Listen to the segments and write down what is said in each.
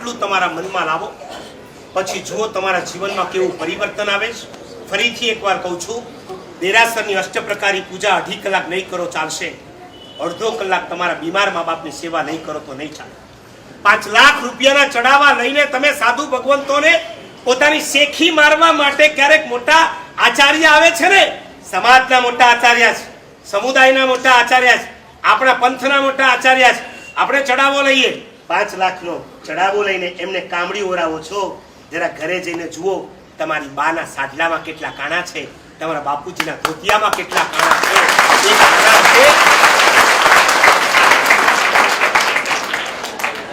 આટલું તમારા મનમાં લાવો, પછી જુઓ તમારા જીવનમાં કેવું પરિવર્તન આવે છે. ફરીથી એકવાર કહું છું, દેરાસરની અષ્ટપ્રકારી પૂજા 2.5 કલાક નહીં કરો ચાલશે, અડધો કલાક તમારા બીમાર મા બાપની સેવા નહીં કરો તો નહીં ચાલે. 5 લાખ રૂપિયાના ચડાવા લઈને તમે સાધુ ભગવંતોને પોતાની શેખી મારવા માટે ક્યારેક મોટા આચાર્ય આવે છે ને, સમાજના મોટા આચાર્ય છે, સમુદાયના મોટા આચાર્ય છે, આપણા પંથના મોટા આચાર્ય છે, આપણે ચડાવો લઈએ 5 લાખનો ચડાવો લઈને એમને કામડી ઓરાવો છો. જરા ઘરે જઈને જુઓ તમારી બાના સાડલામાં કેટલા કાણા છે, તમારા બાપુજીના ધોતિયામાં કેટલા કાણા છે. એ કાણા છે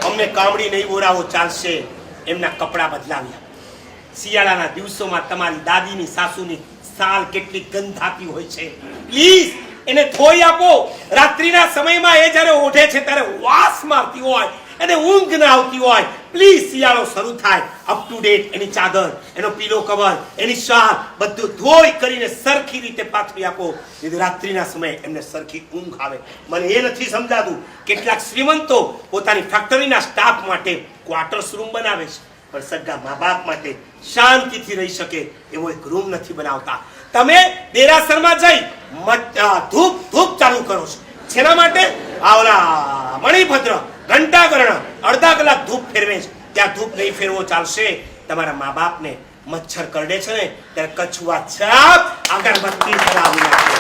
અમને કામડી નહીં ઓરાવો ચાલશે, એમના કપડા બદલાવ્યા. શિયાળાના દિવસોમાં તમારી દાદીની સાસુની સાલ કેટલી ગંધાતી હોય છે, પ્લીઝ એને ધોઈ આપો. રાત્રિના સમયમાં એ જ્યારે ઓઢે છે ત્યારે વાસ મારતી હોય, એને ઊંઘ ના આવતી હોય, પ્લીઝ શિયાળો શરૂ થાય અપ ટુ ડેટ એની ચાદર, એનો પીલો કવર, એની શાલ બધું ધોઈ કરીને સરખી રીતે પાથરી આપો, જેથી રાત્રિના સમયે એમને સરખી ઊંઘ આવે. મને એ નથી સમજાતું, કેટલાક શ્રીમંતો પોતાની ફેક્ટરીના સ્ટાફ માટે ક્વાર્ટર્સ રૂમ બનાવે છે, પણ સગા મા બાપ માટે શાંતિથી રહી શકે એવો એક રૂમ નથી બનાવતા. તમે દેરાસરમાં જઈ ધૂપ ચાલુ કરો છો, જેના માટે આવલા મણિભદ્ર ઘંટાકર્ણ અડધા કલાક ધૂપ ફેરવે છે, ત્યાં ધૂપ નહીં ફેરવો ચાલશે. તમારા મા બાપને મચ્છર કરડે છે ને ત્યારે કછુઆ છાપ અગરબત્તી ફેરાવી નાખો.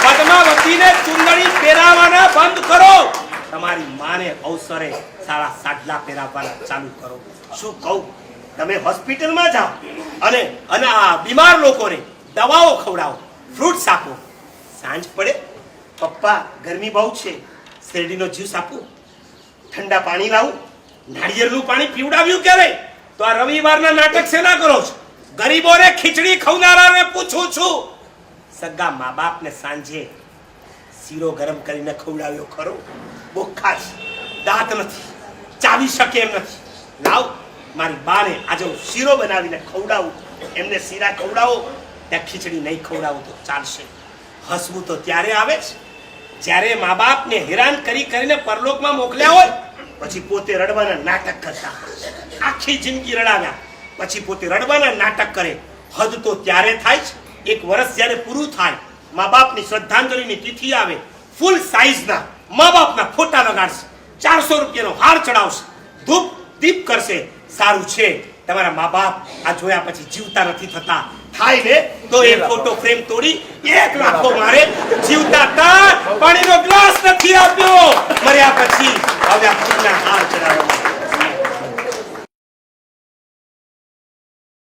પદ્માવતીને ચુંદડી ફેરાવાના બંધ કરો. તમારી માને અવસરે સારા સાડલા ફેરાવવાના ચાલુ કરો. શું કહું, તમે હોસ્પિટલમાં જાઓ અને આ બીમાર લોકોને દવાઓ ખવડાવો, ફ્રૂટ્સ આપો. સાંજ પડે, પપ્પા ગરમી બહુ છે, શેરડીનો જ્યુસ આપું, ઠંડા પાણી લાવું, નાળિયેરનું પાણી પીવડાવ્યું ક્યારે? તો આ રવિવારના નાટક શેના કરો છો? ગરીબોને ખીચડી ખવનારાને પૂછું છું. સગા મા બાપને સાંજે શીરો ગરમ કરીને ખવડાવ્યો ખરો? બોખા છે, દાંત નથી, ચાવી શકે એમ નથી. લાવ, મારી બાને આજે હું શીરો બનાવીને ખવડાવું, એમને શીરા ખવડાવો, ત્યાં ખીચડી નહીં ખવડાવું તો ચાલશે. હસવું તો ત્યારે આવે છે જ્યારે મા બાપને હેરાન કરીને પરલોકમાં મોકલ્યા હોય, પછી પોતે રડવાના નાટક કરતા. આખી જિંદગી રડાવ્યા, પછી પોતે રડવાના નાટક કરે. હદ તો ત્યારે થાય છે, 1 વર્ષ જ્યારે પૂરું થાય, મા બાપની શ્રદ્ધાંજલિની તિથિ આવે, ફૂલ સાઈઝના મા બાપના ફોટા લગાડશે, 400 રૂપિયાનો હાર ચડાવશે, ધૂપ દીપ કરશે. સારું છે, તમારા મા બાપ આ જોયા પછી જીવતા નથી થતા. થાય ને તો એ ફોટો ફ્રેમ તોડી 1 લાખો મારે. જીવતા તા પાણીનો ગ્લાસ નથી આપ્યો, મર્યા પછી હવે આ